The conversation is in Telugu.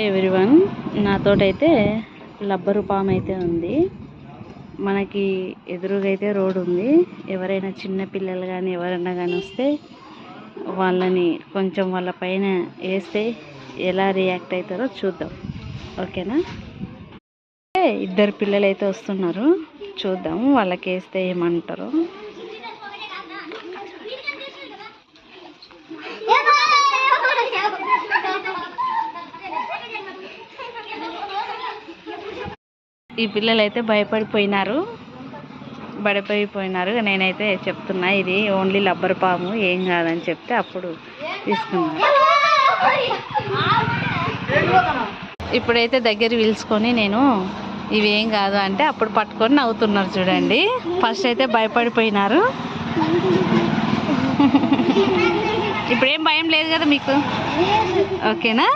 ఎవ్రీవన్, నాతోటైతే రబ్బరు పాము అయితే ఉంది. మనకి ఎదురుగా అయితే రోడ్ ఉంది. ఎవరైనా చిన్న పిల్లలు కానీ ఎవరైనా కానీ వస్తే వాళ్ళని కొంచెం వాళ్ళ పైన వేస్తే ఎలా రియాక్ట్ అవుతారో చూద్దాం. ఓకేనా? ఇద్దరు పిల్లలు అయితే వస్తున్నారు, చూద్దాం వాళ్ళకి వేస్తే ఏమంటారో. ఈ పిల్లలు అయితే భయపడిపోయినారు. నేనైతే చెప్తున్నా ఇది ఓన్లీ రబ్బర్ పాము, ఏం కాదని చెప్తే అప్పుడు తీసుకున్నారు. ఇప్పుడైతే దగ్గర పిలుచుకొని నేను ఇవి ఏం కాదు అంటే అప్పుడు పట్టుకొని నవ్వుతున్నారు చూడండి. ఫస్ట్ అయితే భయపడిపోయినారు. ఇప్పుడేం భయం లేదు కదా మీకు? ఓకేనా?